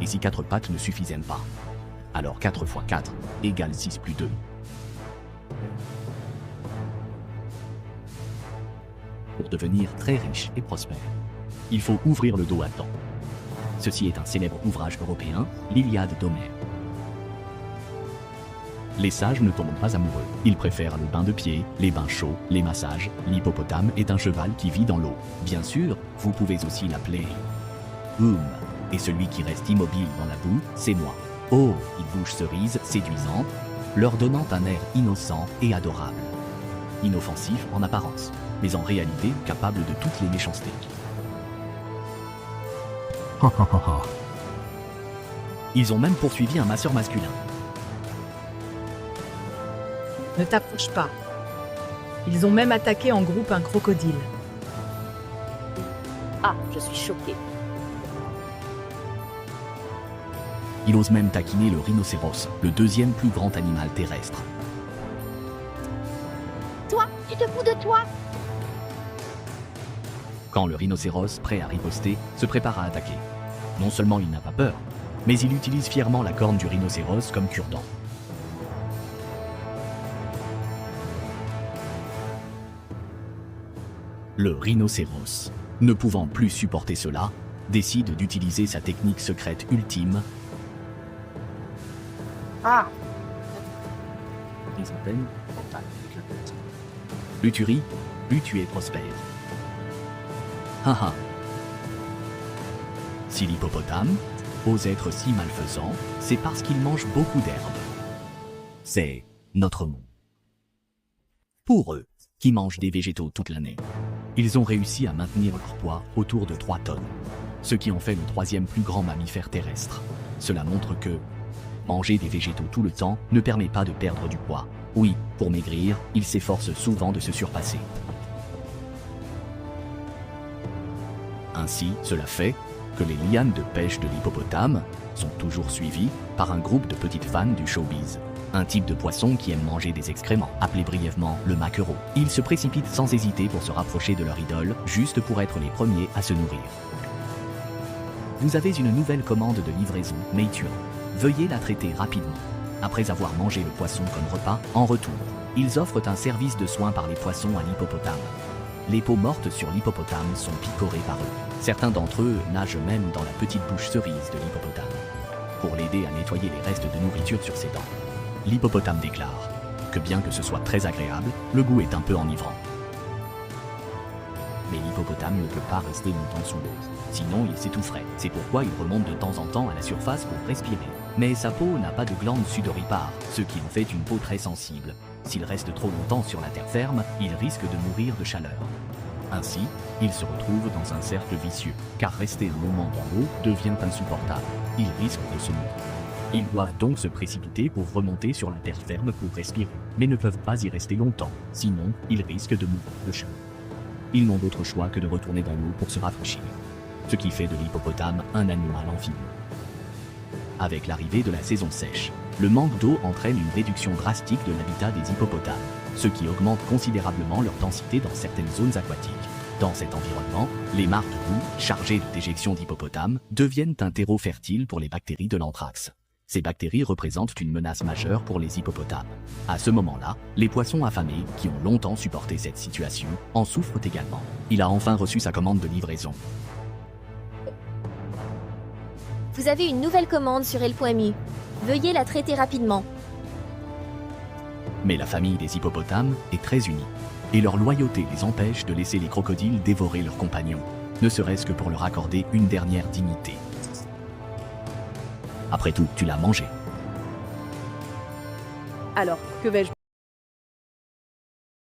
Et si 4 pattes ne suffisaient pas, alors 4 fois 4 égale 6 plus 2. Pour devenir très riche et prospère, il faut ouvrir le dos à temps. Ceci est un célèbre ouvrage européen, l'Iliade d'Homère. Les sages ne tombent pas amoureux. Ils préfèrent le bain de pied, les bains chauds, les massages. L'hippopotame est un cheval qui vit dans l'eau. Bien sûr, vous pouvez aussi l'appeler Boum. Et celui qui reste immobile dans la boue, c'est moi. Oh, il bouge cerise séduisante, leur donnant un air innocent et adorable. Inoffensif en apparence, mais en réalité capable de toutes les méchancetés. Ils ont même poursuivi un masseur masculin. Ne t'approche pas. Ils ont même attaqué en groupe un crocodile. Ah, je suis choquée. Il ose même taquiner le rhinocéros, le deuxième plus grand animal terrestre. Toi, tu te fous de toi? Quand le rhinocéros, prêt à riposter, se prépare à attaquer. Non seulement il n'a pas peur, mais il utilise fièrement la corne du rhinocéros comme cure-dent. Le rhinocéros, ne pouvant plus supporter cela, décide d'utiliser sa technique secrète ultime. Plus tu ris, plus tu es prospère. Haha. Si l'hippopotame ose être si malfaisant, c'est parce qu'il mange beaucoup d'herbe. C'est notre monde. Pour eux, qui mangent des végétaux toute l'année, ils ont réussi à maintenir leur poids autour de 3 tonnes, ce qui en fait le 3e plus grand mammifère terrestre. Cela montre que manger des végétaux tout le temps ne permet pas de perdre du poids. Oui, pour maigrir, ils s'efforcent souvent de se surpasser. Ainsi, cela fait que les lianes de pêche de l'hippopotame sont toujours suivies par un groupe de petites fans du showbiz. Un type de poisson qui aime manger des excréments, appelé brièvement le maquereau. Ils se précipitent sans hésiter pour se rapprocher de leur idole, juste pour être les premiers à se nourrir. Vous avez une nouvelle commande de livraison, Meiture. Veuillez la traiter rapidement. Après avoir mangé le poisson comme repas, en retour, ils offrent un service de soins par les poissons à l'hippopotame. Les peaux mortes sur l'hippopotame sont picorées par eux. Certains d'entre eux nagent même dans la petite bouche cerise de l'hippopotame, pour l'aider à nettoyer les restes de nourriture sur ses dents. L'hippopotame déclare que bien que ce soit très agréable, le goût est un peu enivrant. Mais l'hippopotame ne peut pas rester longtemps sous l'eau, sinon il s'étoufferait. C'est pourquoi il remonte de temps en temps à la surface pour respirer. Mais sa peau n'a pas de glande sudoripare, ce qui en fait une peau très sensible. S'il reste trop longtemps sur la terre ferme, il risque de mourir de chaleur. Ainsi, il se retrouve dans un cercle vicieux, car rester un moment dans l'eau devient insupportable. Il risque de se mourir. Ils doivent donc se précipiter pour remonter sur la terre ferme pour respirer, mais ne peuvent pas y rester longtemps, sinon ils risquent de mourir de chaleur. Ils n'ont d'autre choix que de retourner dans l'eau pour se rafraîchir, ce qui fait de l'hippopotame un animal amphibie. Avec l'arrivée de la saison sèche, le manque d'eau entraîne une réduction drastique de l'habitat des hippopotames, ce qui augmente considérablement leur densité dans certaines zones aquatiques. Dans cet environnement, les mares de boue, chargées de déjections d'hippopotames, deviennent un terreau fertile pour les bactéries de l'anthrax. Ces bactéries représentent une menace majeure pour les hippopotames. À ce moment-là, les poissons affamés, qui ont longtemps supporté cette situation, en souffrent également. Il a enfin reçu sa commande de livraison. Vous avez une nouvelle commande sur El.mu. Veuillez la traiter rapidement. Mais la famille des hippopotames est très unie, et leur loyauté les empêche de laisser les crocodiles dévorer leurs compagnons, ne serait-ce que pour leur accorder une dernière dignité. Après tout, tu l'as mangé. Alors, que vais-je